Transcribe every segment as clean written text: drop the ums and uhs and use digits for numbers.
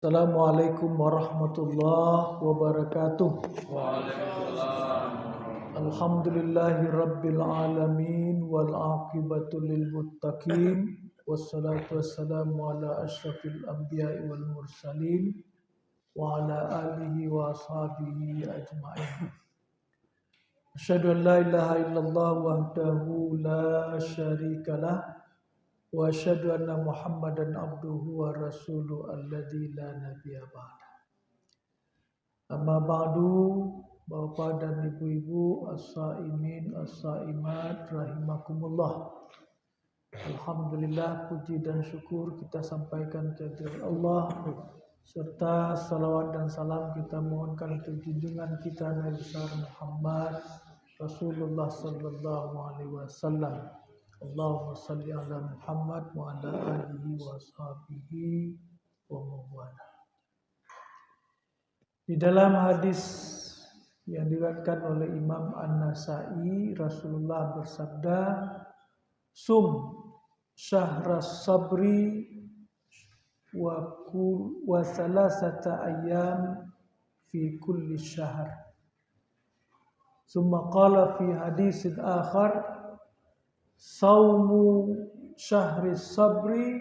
Assalamualaikum warahmatullahi wabarakatuh. Waalaikumsalam. Alhamdulillahi rabbil alamin wal aqibatu lil muttaqin wassalatu wassalamu ala asyrafil anbiya'i wal mursalin wa ala alihi wa ashabihi ajma'in. Asyhadu an la ilaha illallah wahdahu la syarikalah wa asyhadu anna Muhammadan abduhu wa rasuluhu alladzi la nabiyya ba'da. Amma ba'du, Bapak dan Ibu-ibu as-saimin as-saimat rahimakumullah. Alhamdulillah, puji dan syukur kita sampaikan kehadirat Allah, serta salawat dan salam kita mohonkan untuk junjungan kita Nabi besar Muhammad Rasulullah sallallahu alaihi wasallam. Allahumma salli ala Muhammad wa ala alihi wa sahbihi wa mawala. Di dalam hadis yang diriwayatkan oleh Imam An-Nasa'i, Rasulullah bersabda, "Sum syahras sabri wa salasata ayyam fi kulli syahr." Summa qala fi hadisin akhar, "Saumu syahris sabri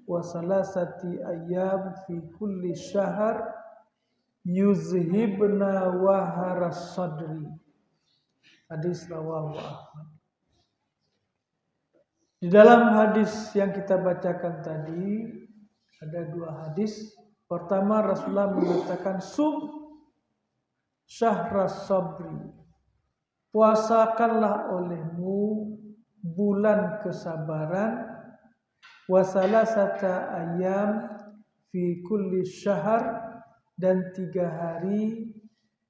wa salasati ayyam fi kulli syahr yuzhibna waharas sadri." Hadis rawahu Ahmad. Di dalam hadis yang kita bacakan tadi ada dua hadis. Pertama, Rasulullah mengatakan sum syahras sabri, puasakanlah olehmu bulan kesabaran, wasalasata ayyam fi kulli syahr, dan 3 hari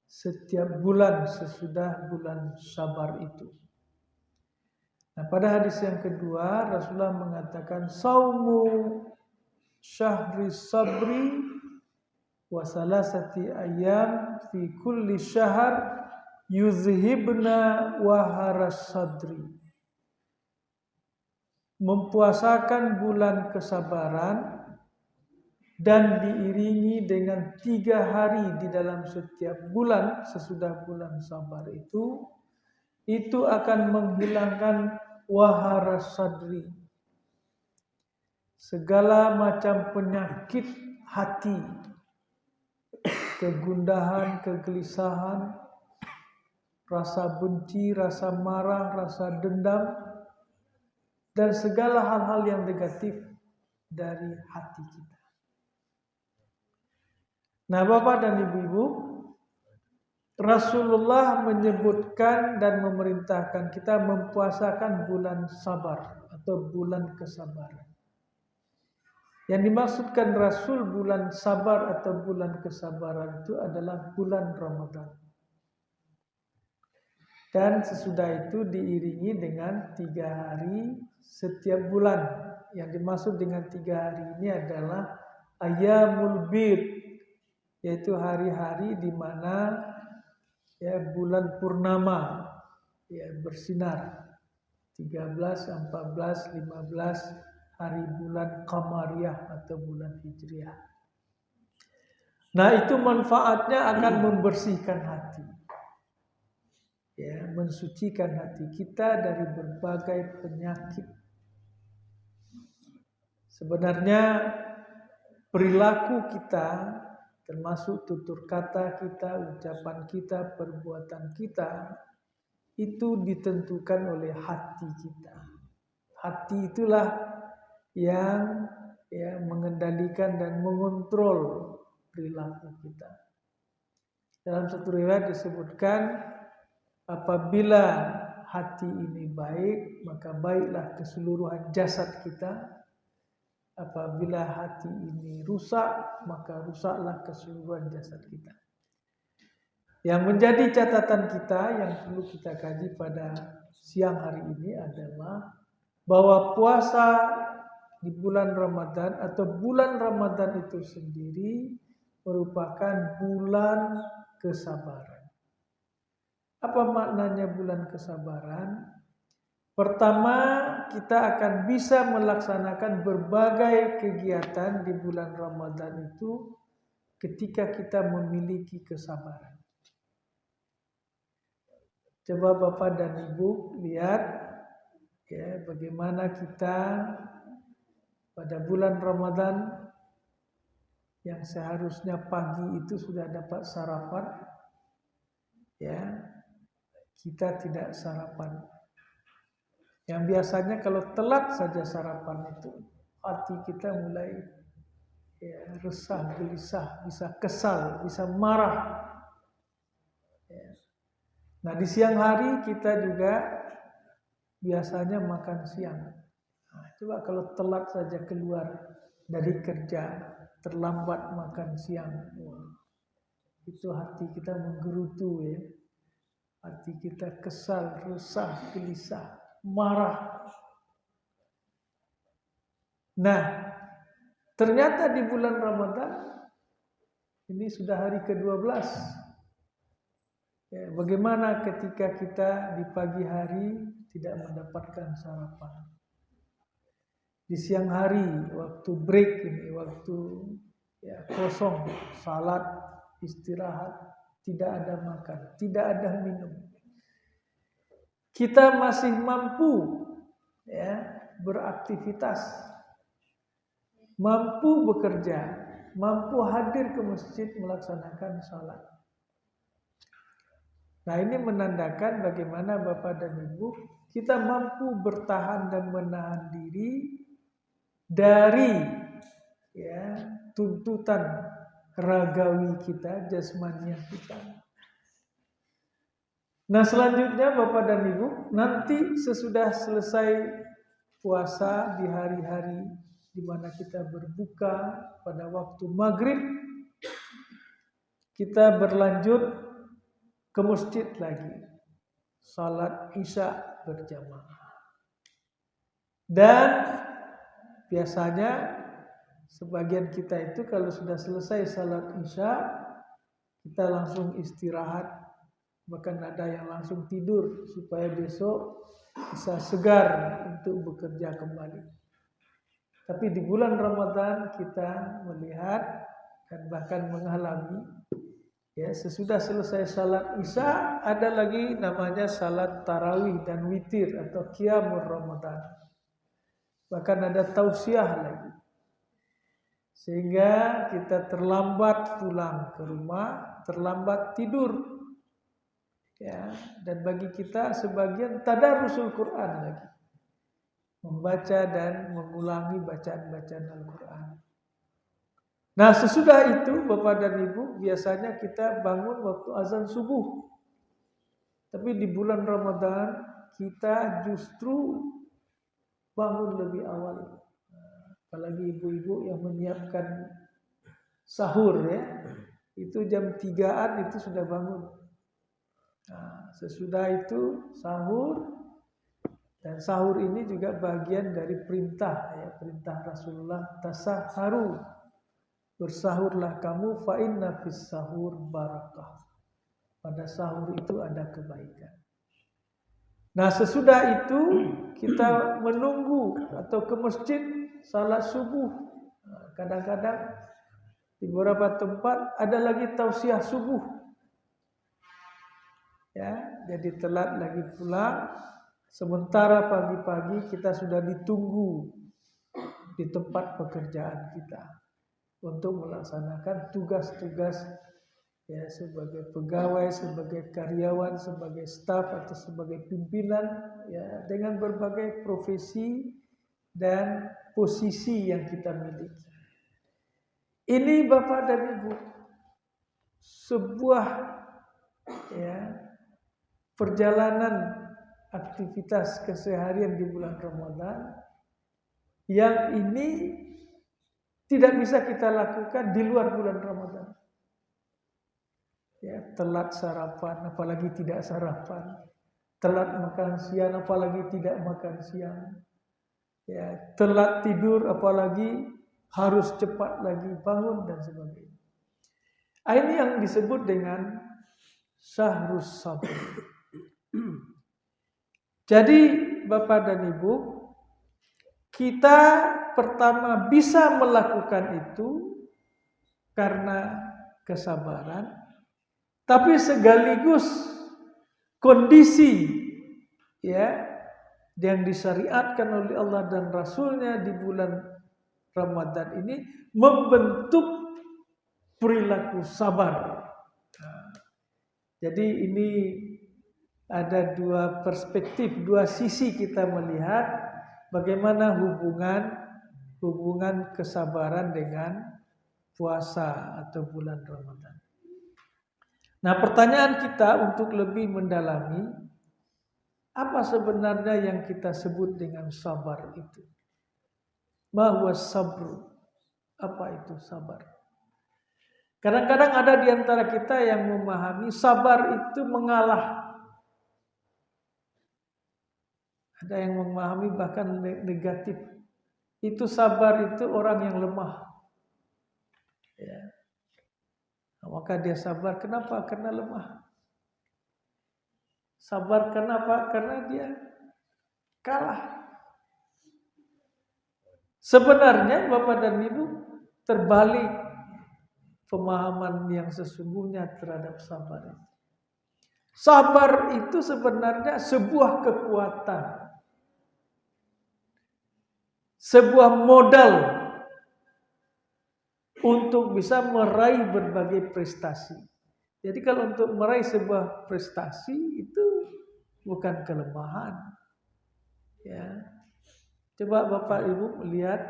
setiap bulan sesudah bulan Syabar itu. Nah, pada hadis yang kedua Rasulullah mengatakan saumu syahri sabri wa salasati ayyam fi kulli syahr yuzhibna waharas sadri. Mempuasakan bulan kesabaran dan diiringi dengan 3 hari di dalam setiap bulan sesudah bulan Sabar itu akan menghilangkan waharas sadri, segala macam penyakit hati, kegundahan, kegelisahan, rasa benci, rasa marah, rasa dendam, dan segala hal-hal yang negatif dari hati kita. Nah, Bapak dan Ibu-ibu, Rasulullah menyebutkan dan memerintahkan kita mempuasakan bulan Sabar atau bulan kesabaran. Yang dimaksudkan Rasul bulan Sabar atau bulan kesabaran itu adalah bulan Ramadan. Dan sesudah itu diiringi dengan 3 hari setiap bulan. Yang dimaksud dengan 3 hari ini adalah Ayyamul Bid, yaitu hari-hari di mana bulan purnama bersinar. 13, 14, 15 hari bulan Qamariyah atau bulan Hijriah. Nah, itu manfaatnya akan membersihkan hati. Mensucikan hati kita dari berbagai penyakit. Sebenarnya perilaku kita, termasuk tutur kata kita, ucapan kita, perbuatan kita, itu ditentukan oleh hati kita. Hati itulah yang mengendalikan dan mengontrol perilaku kita. Dalam satu riwayat disebutkan, apabila hati ini baik, maka baiklah keseluruhan jasad kita. Apabila hati ini rusak, maka rusaklah keseluruhan jasad kita. Yang menjadi catatan kita yang perlu kita kaji pada siang hari ini adalah bahwa puasa di bulan Ramadan atau bulan Ramadan itu sendiri merupakan bulan kesabaran. Apa maknanya bulan kesabaran? Pertama, kita akan bisa melaksanakan berbagai kegiatan di bulan Ramadan itu ketika kita memiliki kesabaran. Coba Bapak dan Ibu lihat ya, bagaimana kita pada bulan Ramadan yang seharusnya pagi itu sudah dapat sarapan, ya, kita tidak sarapan. Yang biasanya kalau telat saja sarapan itu, hati kita mulai ya, resah, gelisah, bisa kesal, bisa marah. Ya. Nah di siang hari kita juga biasanya makan siang. Nah, coba kalau telat saja keluar dari kerja, terlambat makan siang, itu hati kita menggerutu ya. Hati kita kesal, resah, gelisah, marah. Nah, ternyata di bulan Ramadan ini sudah hari ke-12. Ya, bagaimana ketika kita di pagi hari tidak mendapatkan sarapan? Di siang hari, waktu break ini, waktu ya, kosong, salat, istirahat, tidak ada makan, tidak ada minum. Kita masih mampu ya, beraktivitas, mampu bekerja, mampu hadir ke masjid melaksanakan salat. Nah ini menandakan bagaimana Bapak dan Ibu kita mampu bertahan dan menahan diri dari ya, tuntutan ragawi kita, jasmaniah kita. Nah selanjutnya Bapak dan Ibu, nanti sesudah selesai puasa di hari-hari di mana kita berbuka pada waktu maghrib, kita berlanjut ke masjid lagi, salat isya berjamaah. Dan biasanya sebagian kita itu kalau sudah selesai salat isya, kita langsung istirahat, bahkan ada yang langsung tidur supaya besok bisa segar untuk bekerja kembali. Tapi di bulan Ramadan kita melihat dan bahkan mengalami ya, sesudah selesai salat isya ada lagi namanya salat tarawih dan witir atau qiyamul Ramadan. Bahkan ada tausiah lagi. Sehingga kita terlambat pulang ke rumah, terlambat tidur. Ya, dan bagi kita sebagian tadarusul Quran lagi. Membaca dan mengulangi bacaan-bacaan Al-Quran. Nah sesudah itu Bapak dan Ibu biasanya kita bangun waktu azan subuh. Tapi di bulan Ramadan kita justru bangun lebih awal. Apalagi ibu-ibu yang menyiapkan sahur ya. Itu jam 3-an itu sudah bangun. Nah, sesudah itu sahur. Dan sahur ini juga bagian dari perintah ya, perintah Rasulullah tasahharu. Bersahurlah kamu fa inna fis sahur barakah. Pada sahur itu ada kebaikan. Nah, sesudah itu kita menunggu atau ke masjid salat subuh. Kadang-kadang di beberapa tempat ada lagi tausiah subuh. Ya, jadi telat lagi pulang. Sementara pagi-pagi kita sudah ditunggu di tempat pekerjaan kita untuk melaksanakan tugas-tugas ya, sebagai pegawai, sebagai karyawan, sebagai staf atau sebagai pimpinan ya, dengan berbagai profesi dan posisi yang kita miliki. Ini Bapak dan Ibu sebuah ya, perjalanan aktivitas keseharian di bulan Ramadan yang ini tidak bisa kita lakukan di luar bulan Ramadan. Ya, telat sarapan, apalagi tidak sarapan. Telat makan siang, apalagi tidak makan siang. Ya, telat tidur, apalagi harus cepat lagi bangun dan sebagainya. Ini yang disebut dengan syahrus sabr. Jadi Bapak dan Ibu, kita pertama bisa melakukan itu karena kesabaran, tapi sekaligus kondisi ya yang disyariatkan oleh Allah dan Rasulnya di bulan Ramadan ini membentuk perilaku sabar. Jadi ini ada dua perspektif, dua sisi kita melihat bagaimana hubungan kesabaran dengan puasa atau bulan Ramadan. Nah, pertanyaan kita untuk lebih mendalami, apa sebenarnya yang kita sebut dengan sabar itu? Ma huwa sabru? Apa itu sabar? Kadang-kadang ada di antara kita yang memahami sabar itu mengalah. Ada yang memahami bahkan negatif. Itu sabar itu orang yang lemah. Ya. Nah, maka dia sabar. Kenapa? Karena lemah. Sabar kenapa? Karena dia kalah. Sebenarnya Bapak dan Ibu terbalik pemahaman yang sesungguhnya terhadap sabar. Sabar itu sebenarnya sebuah kekuatan, sebuah modal untuk bisa meraih berbagai prestasi. Jadi kalau untuk meraih sebuah prestasi itu bukan kelemahan. Ya. Coba Bapak Ibu melihat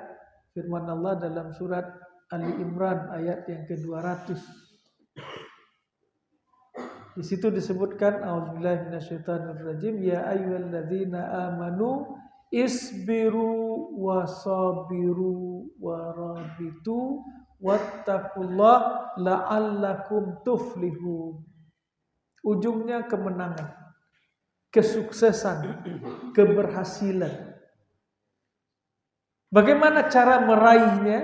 firman Allah dalam surat Ali Imran ayat yang ke-200. Di situ disebutkan a'udzubillahi minasyaitonirrajim ya ayyuhalladzina amanu isbiru wasabiru warabitu wattaqullaha la'allakum tuflihun. Ujungnya kemenangan, kesuksesan, keberhasilan. Bagaimana cara meraihnya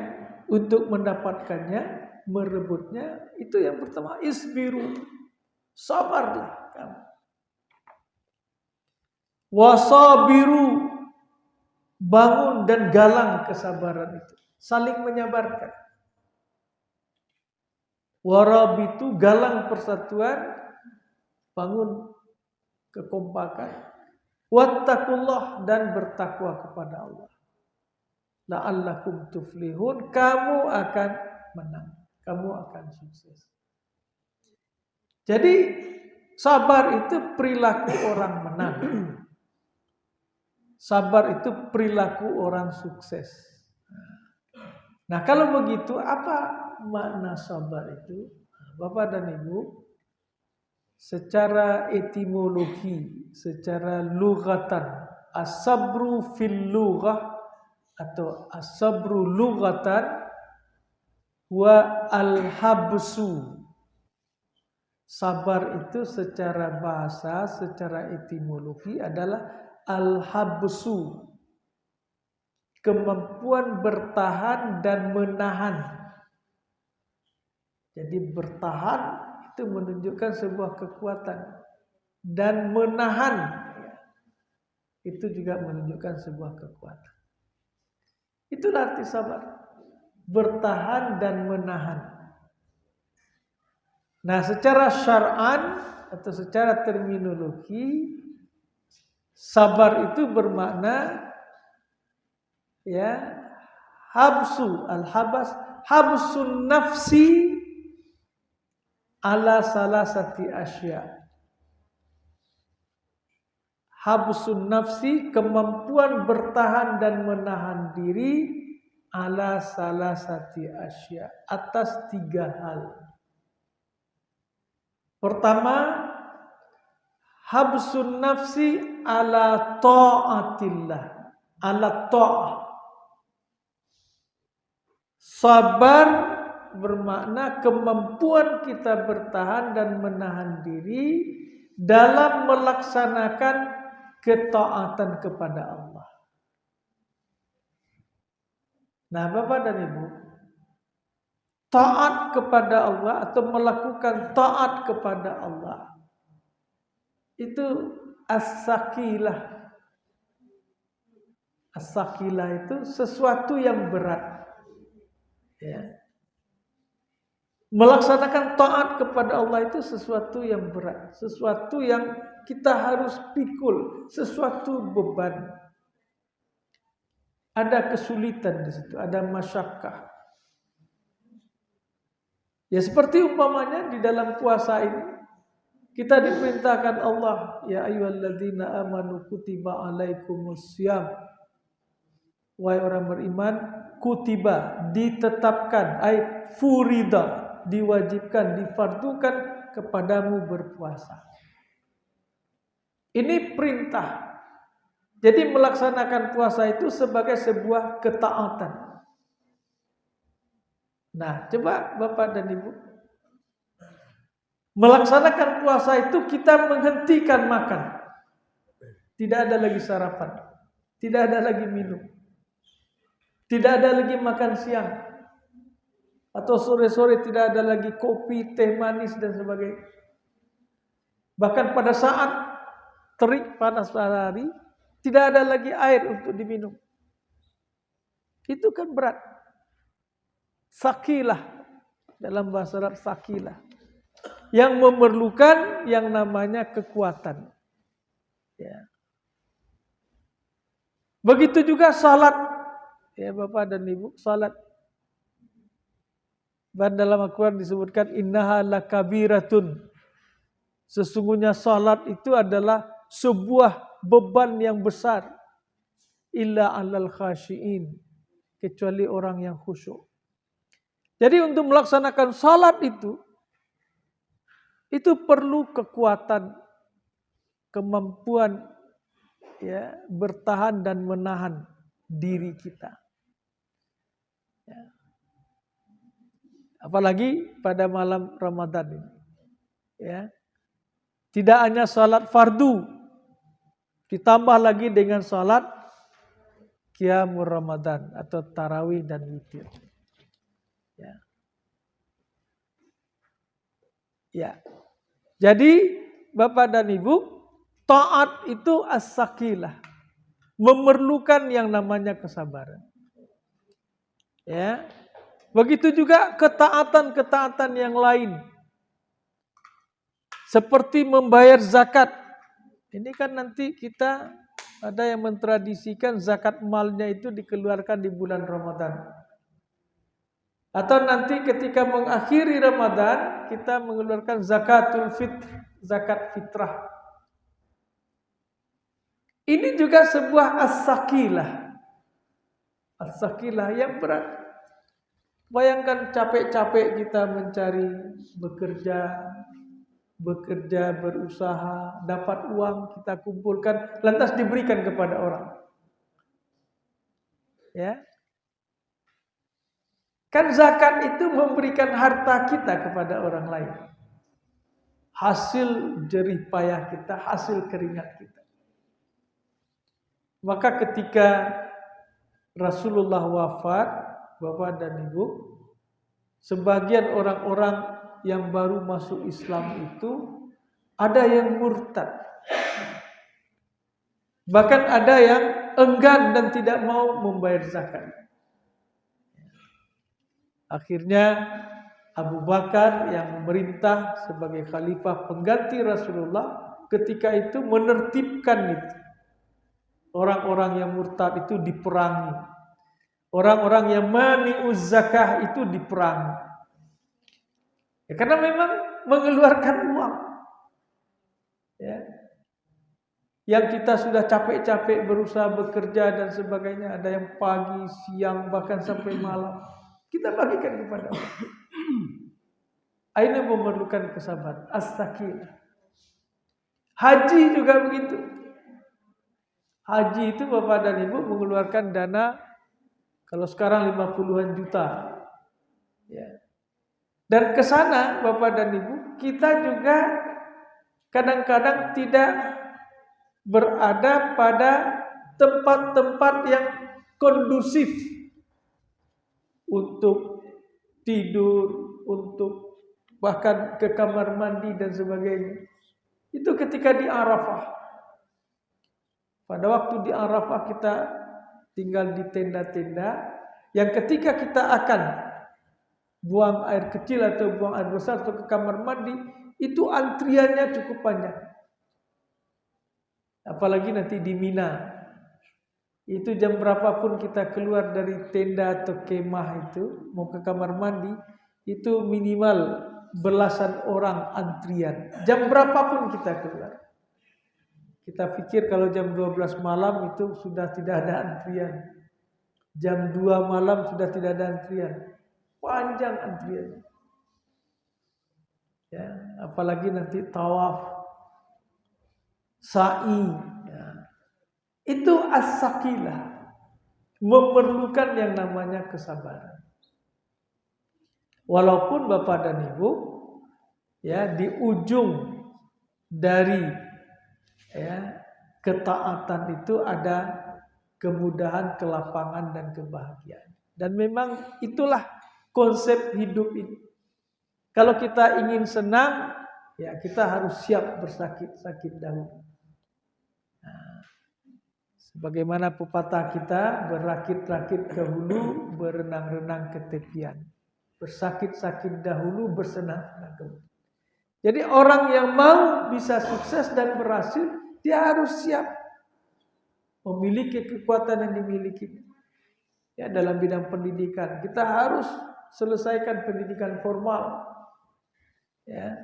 untuk mendapatkannya, merebutnya? Itu yang pertama, isbiru. Sabarlah kamu. Wasabiru, bangun dan galang kesabaran itu, saling menyabarkan. Warabitu, galang persatuan, bangun kekompakan. Wattaqullah, dan bertakwa kepada Allah. La'allakum tuflihun, kamu akan menang, kamu akan sukses. Jadi sabar itu perilaku orang menang. Sabar itu perilaku orang sukses. Nah, kalau begitu apa makna sabar itu? Bapak dan Ibu, secara etimologi, secara lughatan, as-sabru fil lughah atau as-sabru lughatan wa al-habsu. Sabar itu secara bahasa, secara etimologi adalah al-habsu, kemampuan bertahan dan menahan. Jadi bertahan itu menunjukkan sebuah kekuatan, dan menahan itu juga menunjukkan sebuah kekuatan. Itulah arti sabar, bertahan dan menahan. Nah, secara syar'an atau secara terminologi, sabar itu bermakna ya habsu, al-habas, habsun nafsi ala salasati asya. Habsun nafsi, kemampuan bertahan dan menahan diri ala salasati asya, atas 3 hal. Pertama, habsun nafsi ala ta'atillah, ala ta'ah. Sabar bermakna kemampuan kita bertahan dan menahan diri dalam melaksanakan ketaatan kepada Allah. Nah, Bapak dan Ibu, taat kepada Allah atau melakukan taat kepada Allah itu as-sakilah, As-sakilah itu sesuatu yang berat. Ya. Melaksanakan taat kepada Allah itu sesuatu yang berat, sesuatu yang kita harus pikul, sesuatu beban. Ada kesulitan di situ, ada masyakkah. Ya seperti umpamanya di dalam puasa ini, kita diperintahkan Allah, ya ayyuhalladzina amanu kutiba alaikumussyam. Wahai orang beriman, kutiba ditetapkan, furida diwajibkan, difardukan kepadamu berpuasa. Ini perintah. Jadi melaksanakan puasa itu sebagai sebuah ketaatan. Nah, coba Bapak dan Ibu, melaksanakan puasa itu kita menghentikan makan. Tidak ada lagi sarapan, tidak ada lagi minum, tidak ada lagi makan siang, atau sore-sore tidak ada lagi kopi, teh manis dan sebagainya. Bahkan pada saat terik panas matahari tidak ada lagi air untuk diminum. Itu kan berat. Sakilah, dalam bahasa Arab sakilah, yang memerlukan yang namanya kekuatan. Ya. Begitu juga salat, ya Bapak dan Ibu, salat. Dan dalam Al-Quran disebutkan innaha lakabiratun. Sesungguhnya salat itu adalah sebuah beban yang besar. Illa alal khashiin, kecuali orang yang khusyuk. Jadi untuk melaksanakan salat itu perlu kekuatan, kemampuan ya bertahan dan menahan diri kita. Ya. Apalagi pada malam Ramadan ini. Ya. Tidak hanya salat fardu, ditambah lagi dengan salat qiyamul Ramadan atau tarawih dan witir. Ya. Ya. Jadi Bapak dan Ibu, taat itu as-sakilah, memerlukan yang namanya kesabaran. Ya. Begitu juga ketaatan-ketaatan yang lain. Seperti membayar zakat. Ini kan nanti kita ada yang mentradisikan zakat malnya itu dikeluarkan di bulan Ramadan. Atau nanti ketika mengakhiri Ramadan, kita mengeluarkan zakatul fitr, zakat fitrah. Ini juga sebuah as-sakilah. As-sakilah yang berat. Bayangkan capek-capek kita mencari, bekerja, berusaha, dapat uang, kita kumpulkan, lantas diberikan kepada orang. Ya. Kan zakat itu memberikan harta kita kepada orang lain. Hasil jerih payah kita, hasil keringat kita. Maka ketika Rasulullah wafat, Bapak dan Ibu, sebagian orang-orang yang baru masuk Islam itu ada yang murtad. Bahkan ada yang enggan dan tidak mau membayar zakat. Akhirnya Abu Bakar yang memerintah sebagai khalifah pengganti Rasulullah ketika itu menertibkan itu. Orang-orang yang murtad itu diperangi. Orang-orang yang mani'uz zakah itu diperangi. Ya, karena memang mengeluarkan uang. Ya. Yang kita sudah capek-capek berusaha bekerja dan sebagainya, ada yang pagi, siang, bahkan sampai malam, kita bagikan kepada Allah. Ini memerlukan kesabaran, as-sakinah. Haji juga begitu. Haji itu Bapak dan Ibu mengeluarkan dana, kalau sekarang 50-an juta. Ya. Dan ke sana Bapak dan Ibu, kita juga kadang-kadang tidak berada pada tempat-tempat yang kondusif untuk tidur, untuk bahkan ke kamar mandi dan sebagainya. Itu ketika di Arafah. Pada waktu di Arafah kita tinggal di tenda-tenda yang ketika kita akan buang air kecil atau buang air besar atau ke kamar mandi, itu antriannya cukup panjang. Apalagi nanti di Mina. Itu jam berapapun kita keluar dari tenda atau kemah itu mau ke kamar mandi, itu minimal belasan orang antrian. Jam berapapun kita keluar. Kita pikir kalau jam 12 malam itu sudah tidak ada antrian. Jam 2 malam sudah tidak ada antrian. Panjang antrian. Ya, apalagi nanti tawaf, sa'i, ya. Itu as-saqilah, memerlukan yang namanya kesabaran. Walaupun Bapak dan Ibu, ya, di ujung dari ya ketaatan itu ada kemudahan, kelapangan dan kebahagiaan. Dan memang itulah konsep hidup ini. Kalau kita ingin senang, ya kita harus siap bersakit-sakit dahulu. Nah, sebagaimana pepatah kita, berakit-rakit ke hulu, berenang-renang ke tepian. Bersakit-sakit dahulu, bersenang-senang kemudian. Jadi orang yang mau bisa sukses dan berhasil, dia harus siap memiliki kekuatan yang dimiliki. Ya, dalam bidang pendidikan, kita harus selesaikan pendidikan formal. Ya,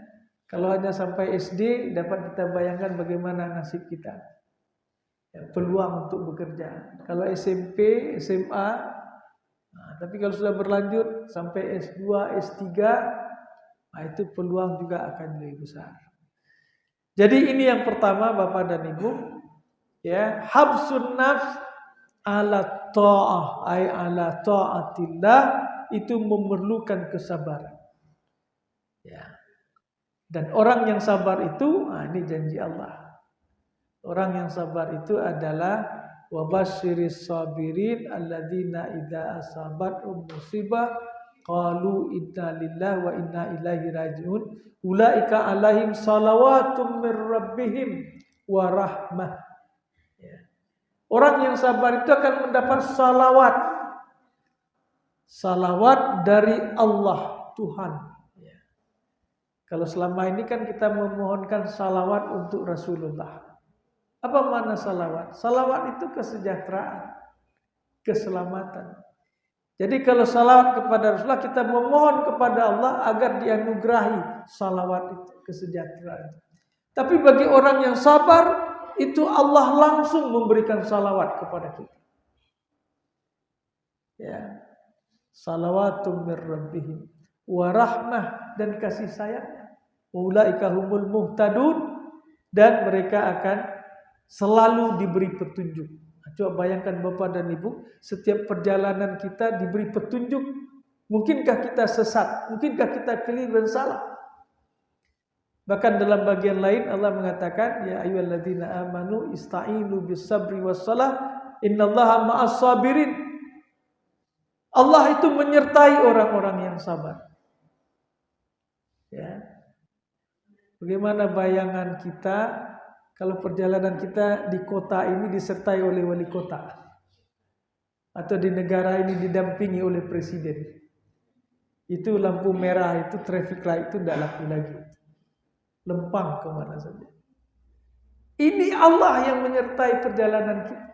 kalau hanya sampai SD, dapat kita bayangkan bagaimana nasib kita. Ya, peluang untuk bekerja. Kalau SMP, SMA, nah, tapi kalau sudah berlanjut sampai S2, S3, nah itu peluang juga akan lebih besar. Jadi ini yang pertama Bapak dan Ibu, ya, habsun nafs ala ta'ah, ay ala ta'atillah, itu memerlukan kesabaran. Ya. Dan orang yang sabar itu, nah ini janji Allah. Orang yang sabar itu adalah wabasyiris sabirin alladzina idza asabathum musibah qalu inna lillahi wa inna ilaihi rajiun ulaika alaihim salawatum mir rabbihim wa rahmah. Ya. Orang yang sabar itu akan mendapat salawat. Salawat dari Allah Tuhan. Kalau selama ini kan kita memohonkan salawat untuk Rasulullah. Apa makna salawat? Salawat itu kesejahteraan, keselamatan. Jadi kalau salawat kepada Rasulullah, kita memohon kepada Allah agar dianugerahi salawat itu, kesejahteraan. Tapi bagi orang yang sabar, itu Allah langsung memberikan salawat kepada kita. Ya. Salawatum mir rabbihim wa rahmah, dan kasih sayang. Ulaika humul muhtadun, dan mereka akan selalu diberi petunjuk. Coba bayangkan Bapak dan Ibu, setiap perjalanan kita diberi petunjuk. Mungkinkah kita sesat? Mungkinkah kita keliru dan salah? Bahkan dalam bagian lain Allah mengatakan, ya ayyuhalladzina amanu ista'inu bis-sabri was-salah innallaha ma'as sabirin. Allah itu menyertai orang-orang yang sabar. Ya. Bagaimana bayangan kita kalau perjalanan kita di kota ini disertai oleh wali kota, atau di negara ini didampingi oleh presiden? Itu lampu merah, itu traffic light, itu tidak laku lagi, lempang kemana saja. Ini Allah yang menyertai perjalanan kita.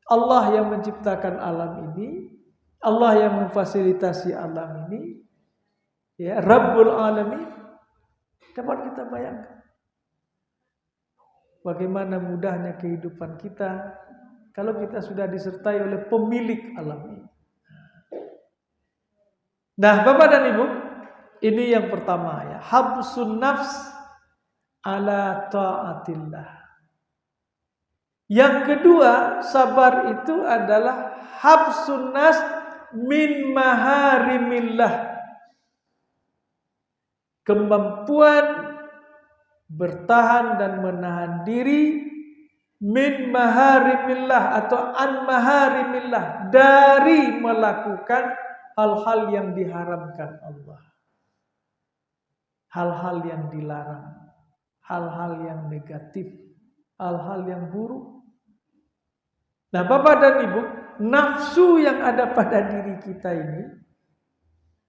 Allah yang menciptakan alam ini, Allah yang memfasilitasi alam ini, ya, Rabbul Alamin. Dapat kita bayangkan bagaimana mudahnya kehidupan kita kalau kita sudah disertai oleh pemilik alam ini. Nah, Bapak dan Ibu, ini yang pertama, ya, habsun nafs ala ta'atillah. Yang kedua, sabar itu adalah habsun nas min maharimillah. Kemampuan bertahan dan menahan diri min maharimillah atau an maharimillah, dari melakukan hal-hal yang diharamkan Allah, hal-hal yang dilarang, hal-hal yang negatif, hal-hal yang buruk. Nah, Bapak dan Ibu, nafsu yang ada pada diri kita ini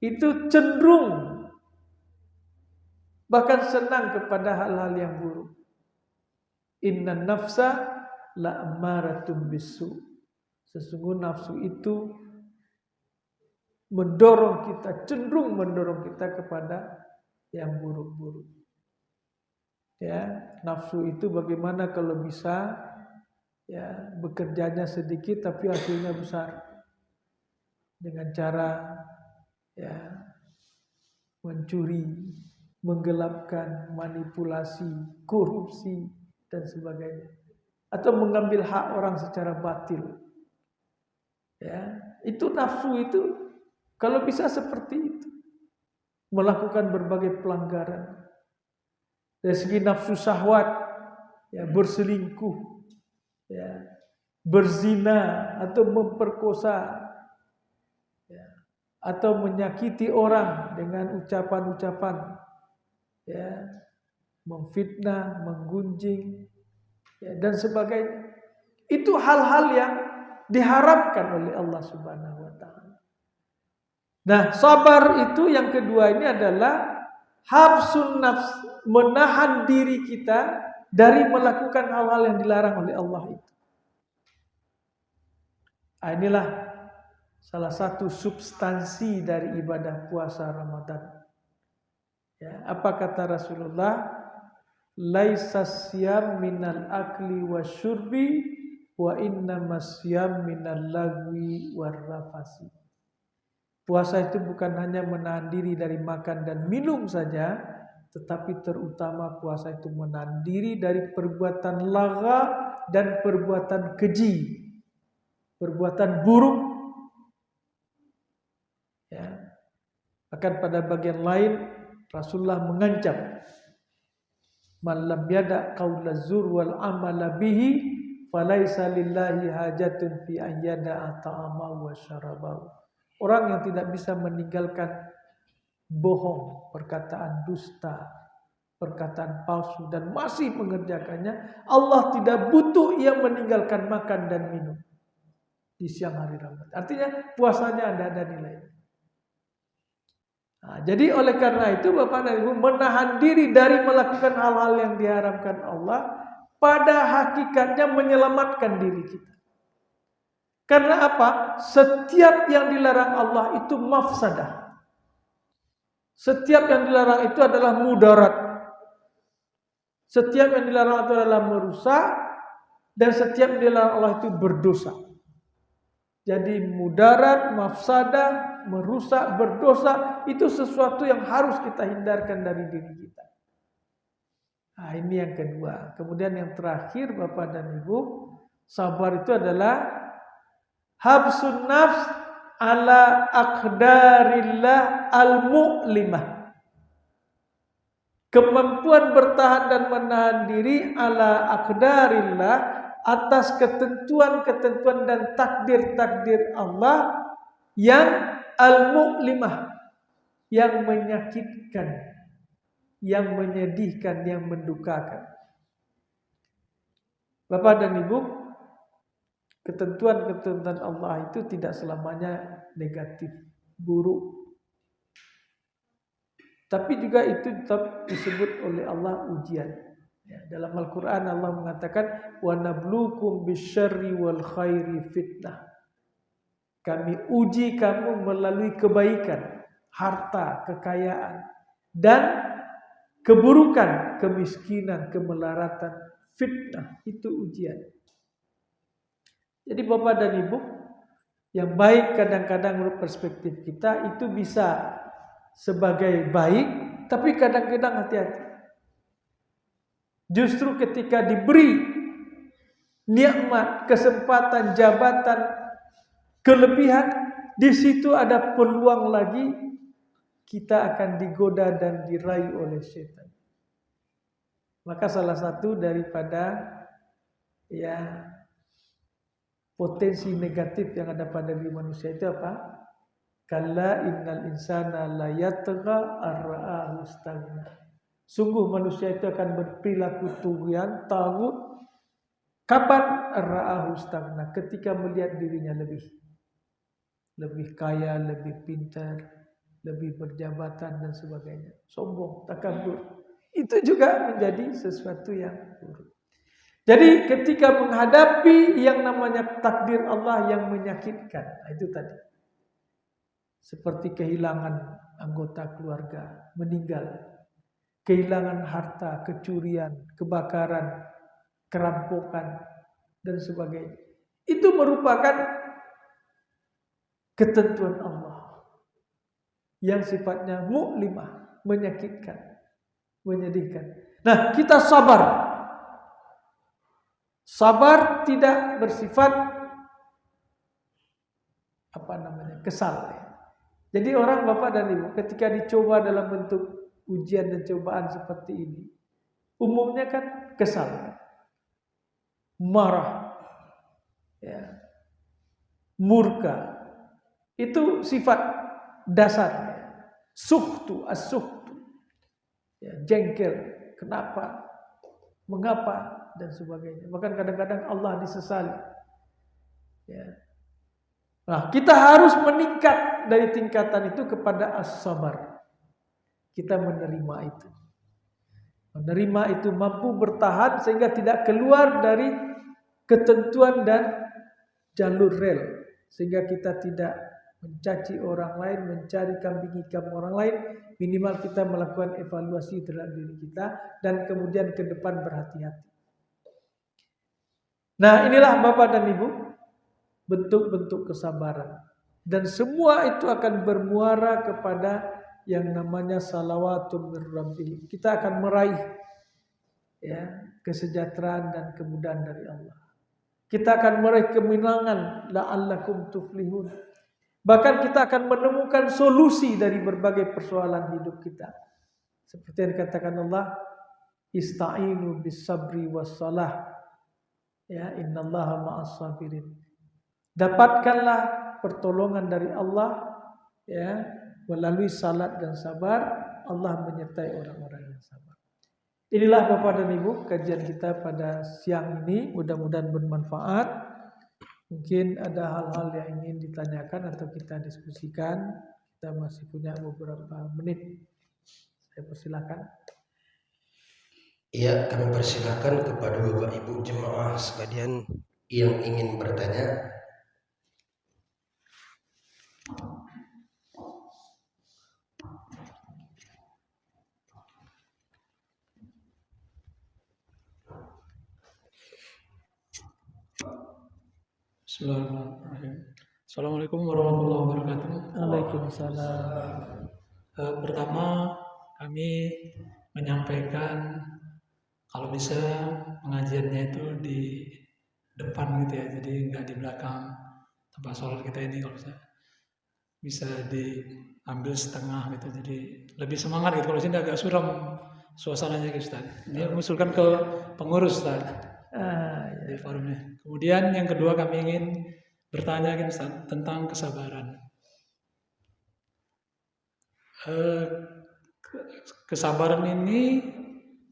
itu cenderung bahkan senang kepada hal-hal yang buruk. Inna nafsa la'ammaratun bisu. Sesungguhnya nafsu itu mendorong kita, cenderung mendorong kita kepada yang buruk-buruk. Ya, nafsu itu bagaimana kalau bisa ya bekerjanya sedikit tapi hasilnya besar dengan cara ya mencuri, menggelapkan, manipulasi, korupsi dan sebagainya, atau mengambil hak orang secara batil. Ya, itu nafsu itu kalau bisa seperti itu, melakukan berbagai pelanggaran. Dari segi nafsu syahwat, ya berselingkuh, ya berzina atau memperkosa, ya, atau menyakiti orang dengan ucapan-ucapan, ya, memfitnah, menggunjing, ya, dan sebagainya. Itu hal-hal yang diharapkan oleh Allah Subhanahu wa taala. Nah, sabar itu yang kedua ini adalah habsun nafs, menahan diri kita dari melakukan hal-hal yang dilarang oleh Allah itu. Nah, inilah salah satu substansi dari ibadah puasa Ramadan. Ya, apa kata Rasulullah? Laisa siyam minal akli wasyurbi wa innamas siyam minal lagwi warrafasi. Puasa itu bukan hanya menahan diri dari makan dan minum saja, tetapi terutama puasa itu menahan diri dari perbuatan lagha dan perbuatan keji, perbuatan buruk. Ya. Akan pada bagian lain Rasulullah mengancam, man lam yada qaula zur wal amala bihi falaisa lillahi hajatun fi an yada'a ta'ama wa syarabahu. Orang yang tidak bisa meninggalkan bohong, perkataan dusta, perkataan palsu dan masih mengerjakannya, Allah tidak butuh ia meninggalkan makan dan minum di siang hari Ramadan. Artinya puasanya ada nilai. Nah, jadi oleh karena itu Bapak dan Ibu menahan diri dari melakukan hal-hal yang diharamkan Allah pada hakikatnya menyelamatkan diri kita. Karena apa? Setiap yang dilarang Allah itu mafsadah. Setiap yang dilarang itu adalah mudarat. Setiap yang dilarang itu adalah merusak, dan setiap yang dilarang Allah itu berdosa. Jadi mudarat, mafsadah, merusak, berdosa itu sesuatu yang harus kita hindarkan dari diri kita. Nah, ini yang kedua. Kemudian yang terakhir Bapak dan Ibu, sabar itu adalah habsun nafs ala aqdarillah al-mu'limah. Kemampuan bertahan dan menahan diri ala aqdarillah, atas ketentuan-ketentuan dan takdir-takdir Allah yang al-mu'limah, yang menyakitkan, yang menyedihkan, yang mendukakan. Bapak dan Ibu, ketentuan-ketentuan Allah itu tidak selamanya negatif, buruk. Tapi juga itu tetap disebut oleh Allah ujian. Ya, dalam Al-Quran Allah mengatakan, وَنَبْلُوكُمْ بِالشَّرِّ وَالْخَيْرِ fitnah. Kami uji kamu melalui kebaikan, harta, kekayaan, dan keburukan, kemiskinan, kemelaratan, fitnah. Itu ujian. Jadi Bapak dan Ibu, yang baik kadang-kadang menurut perspektif kita itu bisa sebagai baik, tapi kadang-kadang hati-hati. Justru ketika diberi nikmat, kesempatan, jabatan, kelebihan, di situ ada peluang lagi kita akan digoda dan dirayu oleh setan. Maka salah satu daripada ya potensi negatif yang ada pada diri manusia itu apa? Kalla innal insana la yatgha ar-ra'ahu istaghna. Sungguh manusia itu akan berperilaku tughyan, taghut, Kapan ra'ahu stagna? Ketika melihat dirinya lebih kaya, lebih pintar, lebih berjabatan dan sebagainya. Sombong, takabur. Itu juga menjadi sesuatu yang buruk. Jadi ketika menghadapi yang namanya takdir Allah yang menyakitkan, itu tadi. Seperti kehilangan anggota keluarga, meninggal. Kehilangan harta, kecurian, kebakaran, kerampokan, dan sebagainya. Itu merupakan ketentuan Allah yang sifatnya mu'limah, menyakitkan, menyedihkan. Nah, kita sabar. Sabar tidak bersifat kesal. Jadi orang bapak dan ibu ketika dicoba dalam bentuk ujian dan cobaan seperti ini, umumnya kan kesal, marah, ya, murka. Itu sifat dasar. Suhtu, as-suhtu, ya, jengkel, kenapa, mengapa, dan sebagainya. Bahkan kadang-kadang Allah disesali. Ya. Nah, kita harus meningkat dari tingkatan itu kepada as-sabar. Kita menerima itu. Menerima itu mampu bertahan sehingga tidak keluar dari ketentuan dan jalur rel. Sehingga kita tidak mencaci orang lain, mencari kambing hitam orang lain. Minimal kita melakukan evaluasi terhadap diri kita dan kemudian ke depan berhati-hati. Nah, inilah Bapak dan Ibu, bentuk-bentuk kesabaran. Dan semua itu akan bermuara kepada yang namanya salawatun min rabbih. Kita akan meraih ya, kesejahteraan dan kemudahan dari Allah. Kita akan meraih kemenangan, la'allakum tuflihun. Bahkan kita akan menemukan solusi dari berbagai persoalan hidup kita. Seperti yang dikatakan Allah, ista'inu bis sabri was salah. Ya, innallaha ma'as sabirin. Dapatkanlah pertolongan dari Allah ya, melalui salat dan sabar. Allah menyertai orang-orang yang sabar. Inilah Bapak dan Ibu kajian kita pada siang ini, mudah-mudahan bermanfaat. Mungkin ada hal-hal yang ingin ditanyakan atau kita diskusikan. Kita masih punya beberapa menit. Saya persilakan. Iya, kami persilakan kepada Bapak Ibu jemaah sekalian yang ingin bertanya. Bismillahirrahmanirrahim. Assalamualaikum warahmatullahi wabarakatuh. Waalaikumsalam. Pertama, kami menyampaikan kalau bisa pengajiannya itu di depan gitu ya, jadi nggak di belakang tempat sholat kita ini. Kalau bisa diambil setengah gitu, jadi lebih semangat gitu. Kalau sini agak suram suasananya gitu, Ustaz. Ini mengusulkan ke pengurus, Ustaz, di forumnya. Kemudian yang kedua kami ingin bertanya gitu, Ustaz, tentang kesabaran. Kesabaran ini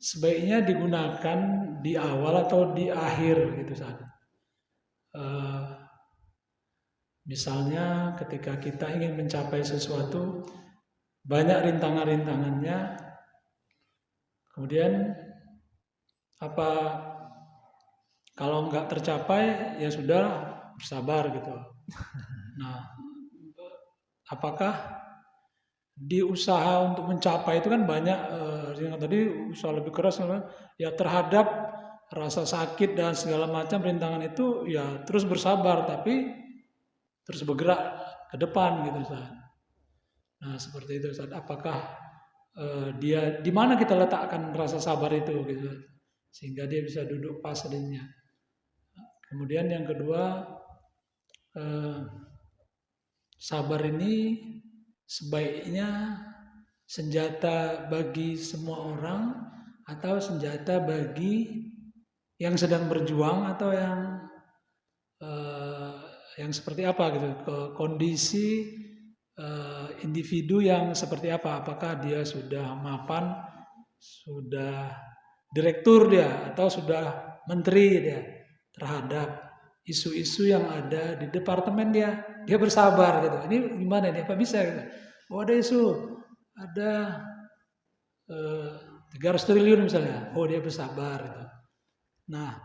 sebaiknya digunakan di awal atau di akhir gitu, Ustaz. Misalnya ketika kita ingin mencapai sesuatu, banyak rintangan-rintangannya, kemudian kalau nggak tercapai ya sudah bersabar gitu. Nah, apakah di usaha untuk mencapai itu kan banyak yang tadi usaha lebih keras ya terhadap rasa sakit dan segala macam rintangan itu ya terus bersabar tapi terus bergerak ke depan gitu, Ustaz. Nah, seperti itu, Ustaz. Apakah dia di mana kita letakkan rasa sabar itu gitu, sehingga dia bisa duduk pas adanya. Kemudian yang kedua, sabar ini sebaiknya senjata bagi semua orang atau senjata bagi yang sedang berjuang atau yang seperti apa gitu, ke kondisi individu yang seperti apa, apakah dia sudah mapan, sudah direktur dia atau sudah menteri dia. terhadap isu-isu yang ada di departemen dia bersabar gitu. Ini gimana dia? Apa bisa gitu? Oh ada isu, ada 300 triliun misalnya. Oh dia bersabar gitu. Nah,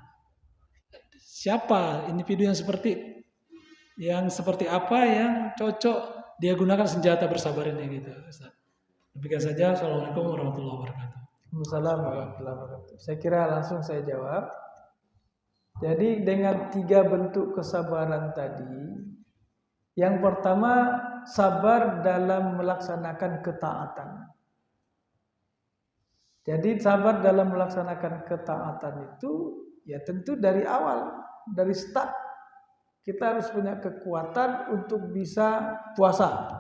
siapa individu yang seperti apa yang cocok dia gunakan senjata bersabar ini gitu. Demikian saja. Assalamualaikum warahmatullahi wabarakatuh. Waalaikumsalam warahmatullahi wabarakatuh. Saya kira langsung saya jawab. Jadi dengan 3 bentuk kesabaran tadi, yang pertama sabar dalam melaksanakan ketaatan. Jadi sabar dalam melaksanakan ketaatan itu ya tentu dari awal, dari start kita harus punya kekuatan untuk bisa puasa,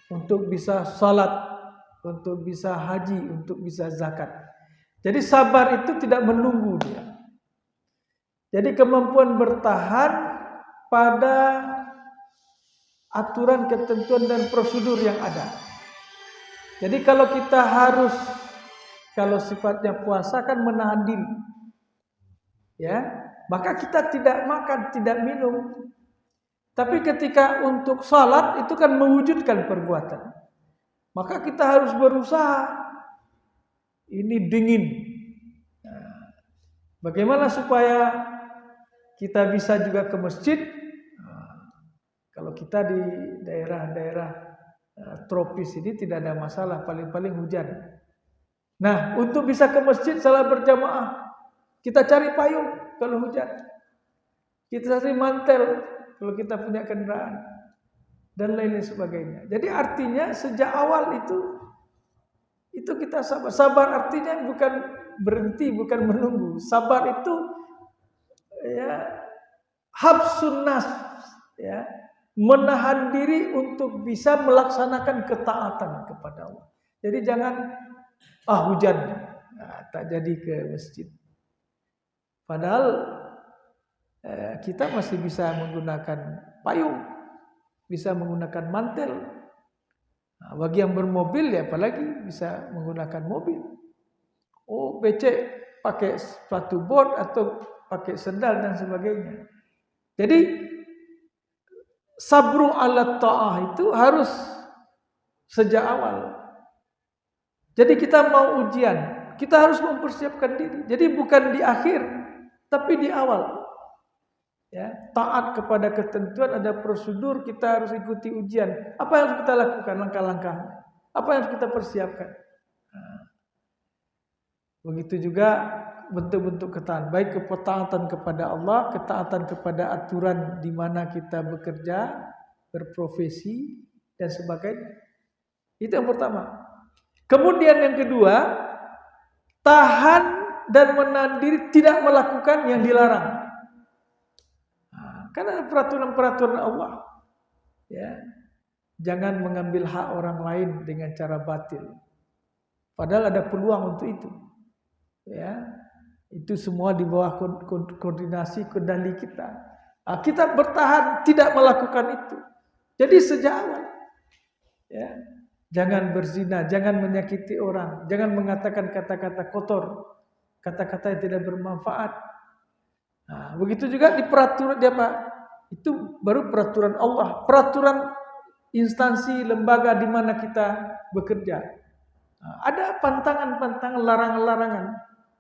untuk bisa salat, untuk bisa haji, untuk bisa zakat. Jadi sabar itu tidak menunggu dia. Jadi kemampuan bertahan pada aturan, ketentuan dan prosedur yang ada. Jadi kalau kita kalau sifatnya puasa kan menahan diri. Ya, maka kita tidak makan, tidak minum. Tapi ketika untuk salat itu kan mewujudkan perbuatan. Maka kita harus berusaha. Ini dingin. Nah, bagaimana supaya kita bisa juga ke masjid? Kalau kita di daerah-daerah tropis ini tidak ada masalah, paling-paling hujan. Nah, untuk bisa ke masjid salat berjamaah, kita cari payung kalau hujan. Kita cari mantel kalau kita punya kendaraan dan lain-lain sebagainya. Jadi artinya sejak awal itu kita sabar. Sabar artinya bukan berhenti, bukan menunggu. Sabar itu ya habsun nafs, ya, menahan diri untuk bisa melaksanakan ketaatan kepada Allah. Jadi jangan hujan, tak jadi ke masjid. Padahal kita masih bisa menggunakan payung, bisa menggunakan mantel. Nah, bagi yang bermobil ya apalagi bisa menggunakan mobil. Oh becek pakai sepatu bot atau pakai sendal dan sebagainya. Jadi sabru ala ta'ah itu harus sejak awal. Jadi kita mau ujian, kita harus mempersiapkan diri. Jadi bukan di akhir, tapi di awal. Ya, taat kepada ketentuan, ada prosedur, kita harus ikuti ujian. Apa yang harus kita lakukan, langkah-langkah? Apa yang harus kita persiapkan? Nah, begitu juga bentuk-bentuk ketaatan, baik ketaatan kepada Allah, ketaatan kepada aturan di mana kita bekerja, berprofesi dan sebagainya. Itu yang pertama. Kemudian yang kedua, tahan dan menahan diri tidak melakukan yang dilarang. Karena peraturan-peraturan Allah, ya, jangan mengambil hak orang lain dengan cara batil. Padahal ada peluang untuk itu, ya. Itu semua di bawah koordinasi kendali kita. Kita bertahan tidak melakukan itu. Jadi sejak awal, ya, jangan berzina, jangan menyakiti orang, jangan mengatakan kata-kata kotor, kata-kata yang tidak bermanfaat. Nah, begitu juga di peraturan dia Pak. Itu baru peraturan Allah, peraturan instansi lembaga di mana kita bekerja. Nah, ada pantangan-pantangan, larangan-larangan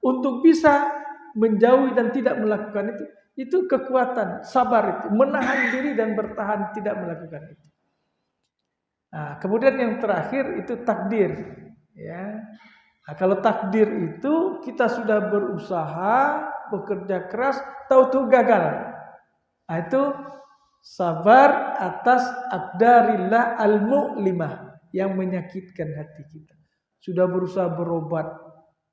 untuk bisa menjauhi dan tidak melakukan itu. Itu kekuatan, sabar itu, menahan diri dan bertahan tidak melakukan itu. Nah, kemudian yang terakhir itu takdir, ya. Nah, kalau takdir itu kita sudah berusaha, bekerja keras, tahu-tahu gagal. Nah, itu sabar atas aqdarillah al-mu'limah yang menyakitkan hati kita. Sudah berusaha berobat,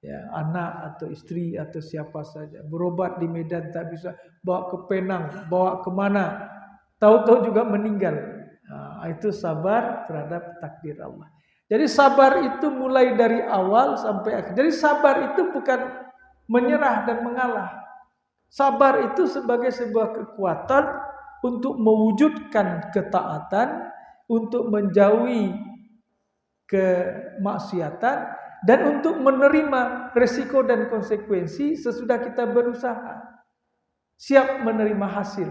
ya, anak atau istri atau siapa saja, berobat di Medan tak bisa, bawa ke Penang, bawa kemana, tahu-tahu juga meninggal. Nah, itu sabar terhadap takdir Allah. Jadi sabar itu mulai dari awal sampai akhir. Jadi sabar itu bukan menyerah dan mengalah. Sabar itu sebagai sebuah kekuatan untuk mewujudkan ketaatan, untuk menjauhi kemaksiatan, dan untuk menerima resiko dan konsekuensi sesudah kita berusaha. siap menerima hasil.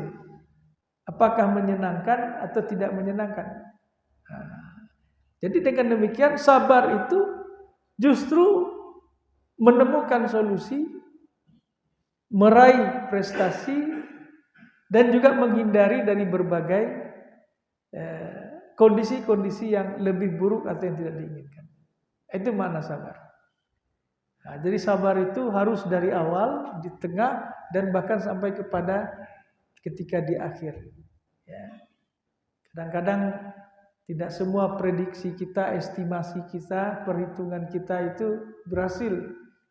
Apakah menyenangkan atau tidak menyenangkan. Jadi dengan demikian sabar itu justru menemukan solusi, meraih prestasi, dan juga menghindari dari berbagai kondisi-kondisi yang lebih buruk atau yang tidak diinginkan. Itu makna sabar. Nah, jadi sabar itu harus dari awal, di tengah, dan bahkan sampai kepada ketika di akhir. Ya. Kadang-kadang tidak semua prediksi kita, estimasi kita, perhitungan kita itu berhasil.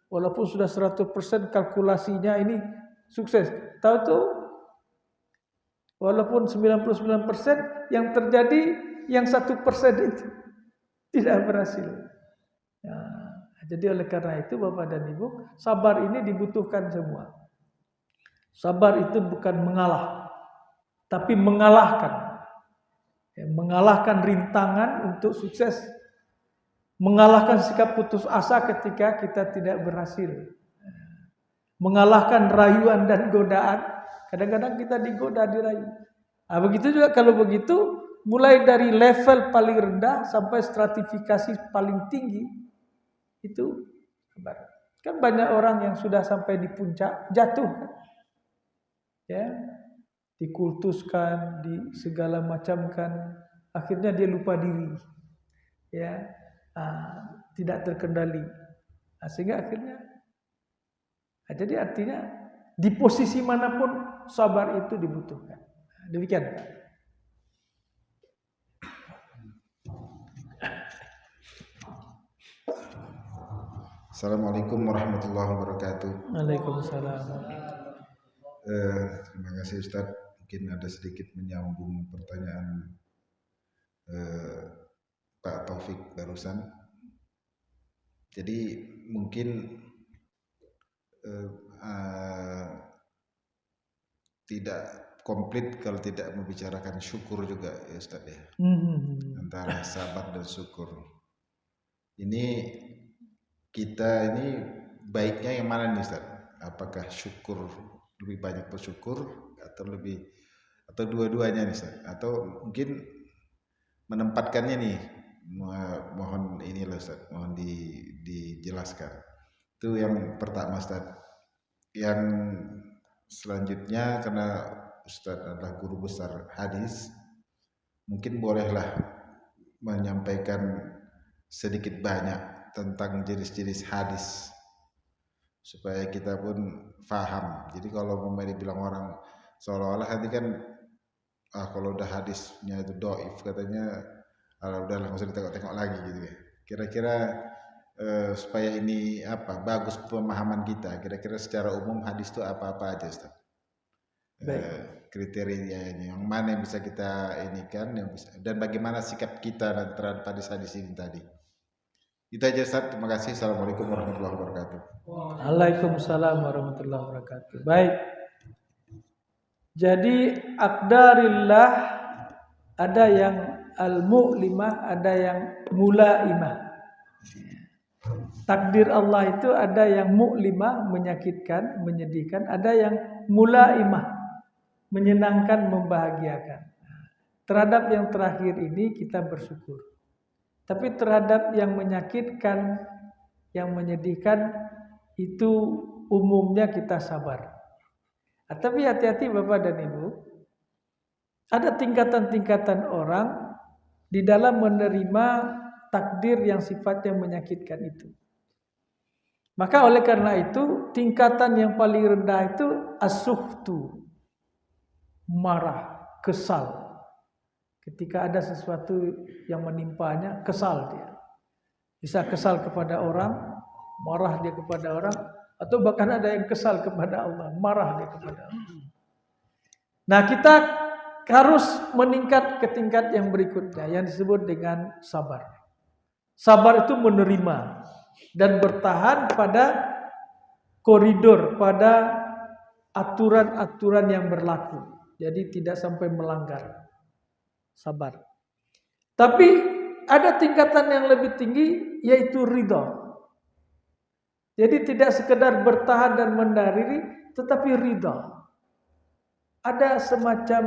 Walaupun sudah 100% kalkulasinya ini sukses. Tahu tuh, walaupun 99% yang terjadi yang 1% itu tidak berhasil. Nah, jadi oleh karena itu Bapak dan Ibu, sabar ini dibutuhkan semua. Sabar itu bukan mengalah, tapi mengalahkan. Mengalahkan rintangan untuk sukses. Mengalahkan sikap putus asa ketika kita tidak berhasil. Mengalahkan rayuan dan godaan. Kadang-kadang kita digoda, dirayu. Nah, begitu juga kalau begitu, mulai dari level paling rendah sampai stratifikasi paling tinggi, itu sabar. Kan banyak orang yang sudah sampai di puncak, jatuh kan? Ya, dikultuskan, di segala macam kan, akhirnya dia lupa diri, ya, tidak terkendali, sehingga akhirnya, jadi artinya di posisi manapun sabar itu dibutuhkan. Demikian. Assalamualaikum warahmatullahi wabarakatuh. Waalaikumsalam. Terima kasih Ustadz. Mungkin ada sedikit menyambung pertanyaan Pak Taufik barusan. Jadi mungkin tidak komplit kalau tidak membicarakan syukur juga ya Ustadz ya. Antara sabar dan syukur. Ini kita ini baiknya yang mana nih Ustadz? Apakah syukur lebih banyak bersyukur atau dua-duanya nih Ustaz, atau mungkin menempatkannya nih, mohon inilah Ustaz, mohon dijelaskan. Itu yang pertama Ustaz. Yang selanjutnya, karena Ustaz adalah guru besar hadis, mungkin bolehlah menyampaikan sedikit banyak tentang jenis-jenis hadis supaya kita pun faham. Jadi kalau mau dibilang orang seolah-olah nanti kan kalau udah hadisnya itu dhaif katanya, udahlah nggak usah ditengok-tengok lagi gitu ya. Kira-kira supaya ini bagus pemahaman kita, kira-kira secara umum hadis itu apa-apa aja Ustaz? Kriterianya yang mana yang bisa kita inikan, dan bagaimana sikap kita terhadap hadis-hadis ini tadi. Itu aja Ustaz, terima kasih. Assalamualaikum warahmatullahi wabarakatuh. Waalaikumsalam warahmatullahi wabarakatuh. Baik. Jadi aqdarillah ada yang al-mu'limah, ada yang mulaimah. Takdir Allah itu ada yang mu'limah, menyakitkan, menyedihkan, ada yang mulaimah, menyenangkan, membahagiakan. Terhadap yang terakhir ini kita bersyukur. Tapi terhadap yang menyakitkan, yang menyedihkan, itu umumnya kita sabar. Tapi hati-hati Bapak dan Ibu, ada tingkatan-tingkatan orang di dalam menerima takdir yang sifatnya menyakitkan itu. Maka oleh karena itu, tingkatan yang paling rendah itu as-sukhtu, marah, kesal. Ketika ada sesuatu yang menimpanya, kesal dia. Bisa kesal kepada orang, marah dia kepada orang, atau bahkan ada yang kesal kepada Allah, marah dia kepada Allah. Nah, kita harus meningkat ke tingkat yang berikutnya, yang disebut dengan sabar. Sabar itu menerima dan bertahan pada koridor, pada aturan-aturan yang berlaku. Jadi tidak sampai melanggar. Sabar. Tapi ada tingkatan yang lebih tinggi, yaitu ridha. Jadi tidak sekedar bertahan dan mendahului, tetapi ridha. ada semacam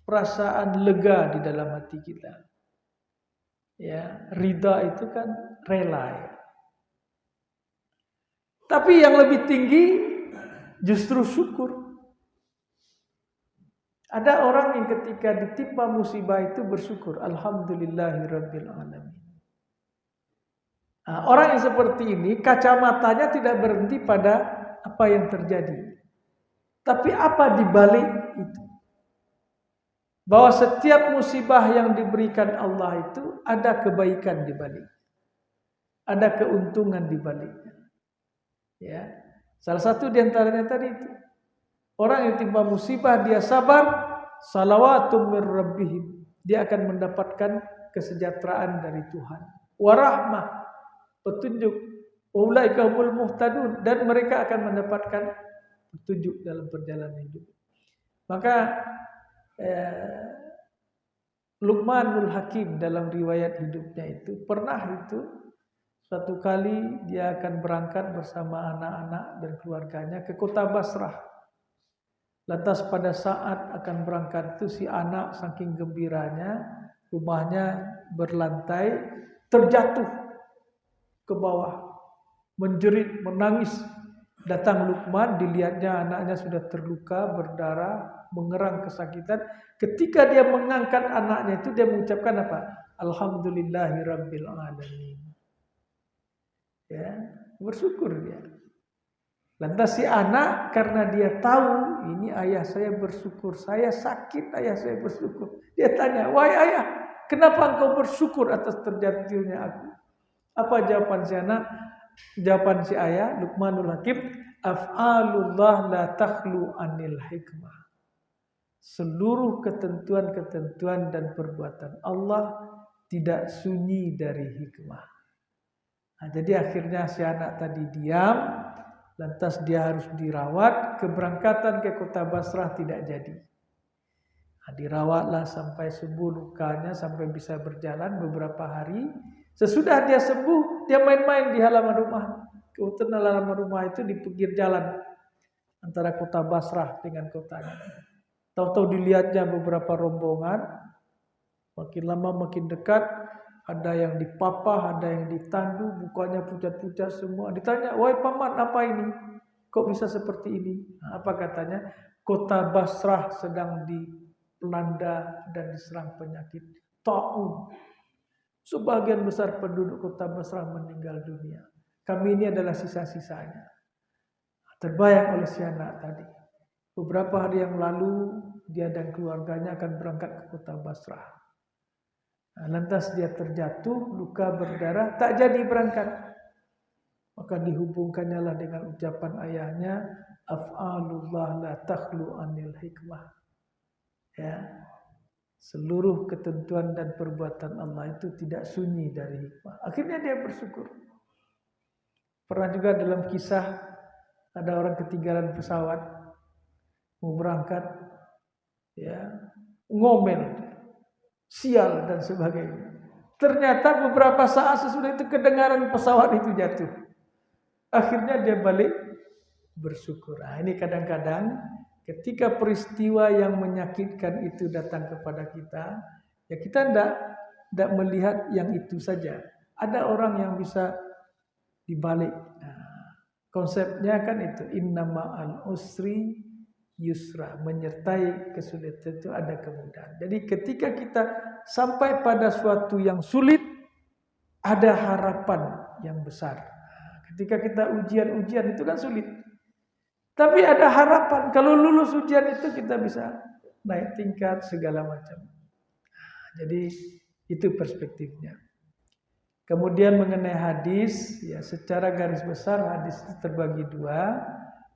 perasaan lega di dalam hati kita. Ya, ridha itu kan rela. Ya. Tapi yang lebih tinggi justru syukur. Ada orang yang ketika ditimpa musibah itu bersyukur, alhamdulillahirabbil alamin. Nah, orang yang seperti ini kacamatanya tidak berhenti pada apa yang terjadi. Tapi apa di balik itu? Bahwa setiap musibah yang diberikan Allah itu ada kebaikan di balik. Ada keuntungan di baliknya. Ya. Salah satu di antaranya tadi itu. Orang yang timpa musibah dia sabar, salawatum mir rabbihim. Dia akan mendapatkan kesejahteraan dari Tuhan. Warahmah, petunjuk. Ulaika humul muhtadun, dan mereka akan mendapatkan petunjuk dalam perjalanan hidup. Maka Luqmanul Hakim dalam riwayat hidupnya itu pernah itu suatu kali dia akan berangkat bersama anak-anak dan keluarganya ke kota Basrah. Lantas pada saat akan berangkat itu si anak saking gembiranya, rumahnya berlantai, terjatuh ke bawah, menjerit, menangis. Datang Luqman, dilihatnya anaknya sudah terluka, berdarah, mengerang kesakitan. Ketika dia mengangkat anaknya itu dia mengucapkan apa? Alhamdulillahirabbil alamin. Ya, bersyukur dia. Lantas si anak karena dia tahu ini ayah saya bersyukur, saya sakit ayah saya bersyukur. Dia tanya, "Wahai ayah, kenapa engkau bersyukur atas terjatuhnya aku?" Apa jawaban si anak? Jawaban si ayah, Luqmanul Hakim, af'alullah la takhlu anil hikmah. Seluruh ketentuan-ketentuan dan perbuatan Allah tidak sunyi dari hikmah. Nah, jadi akhirnya si anak tadi diam, lantas dia harus dirawat. Keberangkatan ke kota Basrah tidak jadi. Nah, dirawatlah sampai sembuh lukanya, sampai bisa berjalan beberapa hari. Sesudah dia sembuh, dia main-main di halaman rumah. Kebetulan halaman rumah itu di pinggir jalan antara kota Basrah dengan kotanya. Tahu-tahu dilihatnya beberapa rombongan, makin lama makin dekat, ada yang dipapah, ada yang ditandu, mukanya pucat-pucat semua. Ditanya, "Wahai paman, apa ini? Kok bisa seperti ini?" Nah, apa katanya? Kota Basrah sedang dilanda dan diserang penyakit taun. Sebagian besar penduduk kota Basrah meninggal dunia. Kami ini adalah sisa-sisanya. Terbayang oleh si anak tadi. Beberapa hari yang lalu dia dan keluarganya akan berangkat ke kota Basrah. Nah, lantas dia terjatuh, luka berdarah, tak jadi berangkat. Maka dihubungkannya lah dengan ucapan ayahnya, af'alullah la takhlu anil hikmah. Ya. Seluruh ketentuan dan perbuatan Allah itu tidak sunyi dari hikmah. Akhirnya dia bersyukur. Pernah juga dalam kisah ada orang ketinggalan pesawat mau berangkat, ya, ngomel, sial dan sebagainya. Ternyata beberapa saat sesudah itu kedengaran pesawat itu jatuh. Akhirnya dia balik bersyukur. Nah, ini kadang-kadang ketika peristiwa yang menyakitkan itu datang kepada kita, ya kita tidak melihat yang itu saja. Ada orang yang bisa dibalik. Nah, konsepnya kan itu innama'al usri yusra, menyertai kesulitan itu ada kemudahan. Jadi ketika kita sampai pada suatu yang sulit, ada harapan yang besar. Ketika kita ujian-ujian itu kan sulit, tapi ada harapan. Kalau lulus ujian itu kita bisa naik tingkat segala macam. Jadi itu perspektifnya. Kemudian mengenai hadis, ya secara garis besar hadis terbagi dua.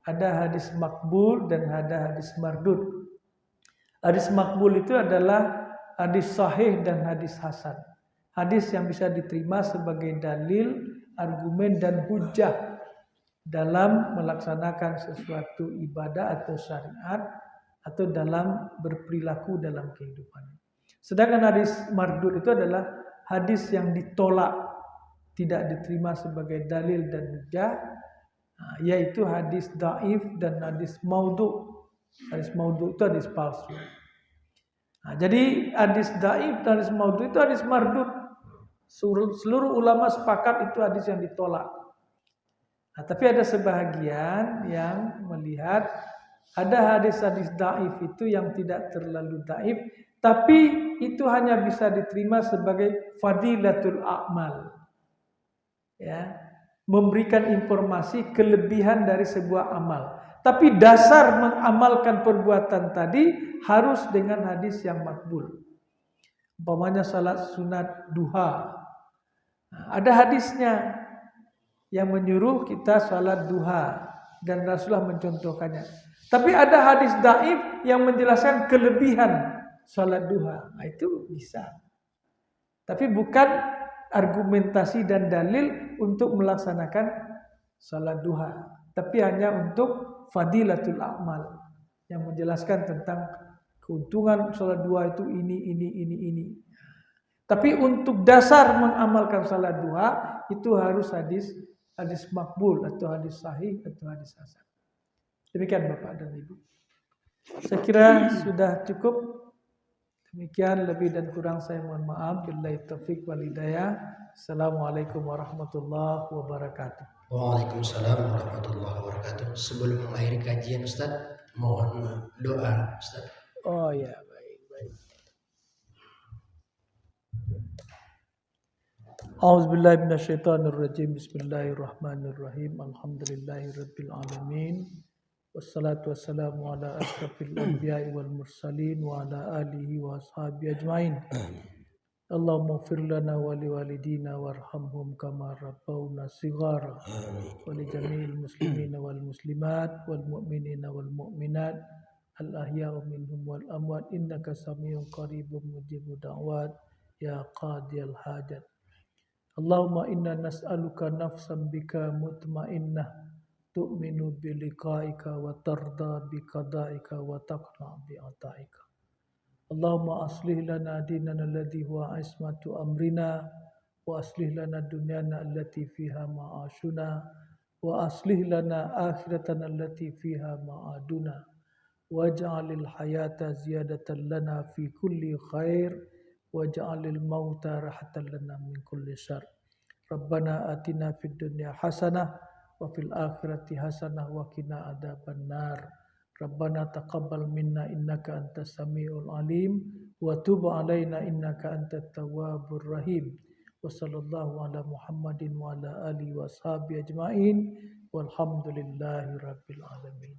Ada hadis makbul dan ada hadis mardud. Hadis makbul itu adalah hadis sahih dan hadis hasan. Hadis yang bisa diterima sebagai dalil, argumen dan hujjah dalam melaksanakan sesuatu ibadah atau syariat atau dalam berperilaku dalam kehidupan. Sedangkan hadis mardud itu adalah hadis yang ditolak, tidak diterima sebagai dalil dan hujjah, yaitu hadis dhaif dan hadis maudhu. Hadis maudhu itu hadis palsu. Nah, jadi hadis dhaif dan hadis maudhu itu hadis mardud. Seluruh ulama sepakat itu hadis yang ditolak. Nah, tapi ada sebahagian yang melihat ada hadis-hadis dhaif itu yang tidak terlalu dhaif, tapi itu hanya bisa diterima sebagai fadilatul a'mal. Ya, memberikan informasi kelebihan dari sebuah amal. Tapi dasar mengamalkan perbuatan tadi harus dengan hadis yang makbul. Umpamanya salat sunat duha. Nah, ada hadisnya yang menyuruh kita salat duha dan Rasulullah mencontohkannya. Tapi ada hadis dhaif yang menjelaskan kelebihan salat duha. Nah, itu bisa. Tapi bukan argumentasi dan dalil untuk melaksanakan salat duha, tapi hanya untuk fadilatul a'mal yang menjelaskan tentang keuntungan salat duha itu ini. Tapi untuk dasar mengamalkan salat duha itu harus hadis makbul atau hadis sahih atau hadis hasan. Demikian Bapak dan Ibu. Saya kira sudah cukup. Demikian, lebih dan kurang saya mohon maaf. Billahi taufiq wal hidayah. Assalamualaikum warahmatullahi wabarakatuh. Waalaikumsalam warahmatullahi wabarakatuh. Sebelum mengakhiri kajian Ustaz, mohon doa Ustaz. Oh ya, baik. A'udzubillahi minasyaitonirrajim. Bismillahirrahmanirrahim. Alhamdulillahirabbil alamin. Wassalatu wassalamu ala asyrafil anbiya'i wal mursalin wa ala alihi wa ashabihi ajmain. Allahumma ighfir lana wa liwalidina warhamhum kama rabbawna shighara. Wa li jami'il muslimina wal muslimat wal mu'minina wal mu'minat al ahya'u minhum wal amwat innaka samiun qaribun mujibud da'wat ya qadiyal hajat. Allahumma inna nas'aluka nafsan bika mutmainnah tu'minu biliqa'ika wa tarda biqada'ika wa taqna bi'ata'ika. Allahumma aslih lana dinana alladhi huwa ismatu amrina wa aslih lana dunyana allati fiha ma'ashuna wa aslih lana akhiratana allati fiha ma'aduna waj'alil hayata ziyadatan lana fi kulli khair waj'alil mauta rahatan lana min kulli syarr. Rabbana atina fid dunya hasanah wa fil akhirati hasanah wa qina adzaban nar. Rabbana taqabbal minna innaka antas samiul alim wa tub alaina innaka antat tawwabur rahim. Wa sallallahu ala Muhammadin wa ala alihi wa sahbihi ajmain walhamdulillahi rabbil alamin.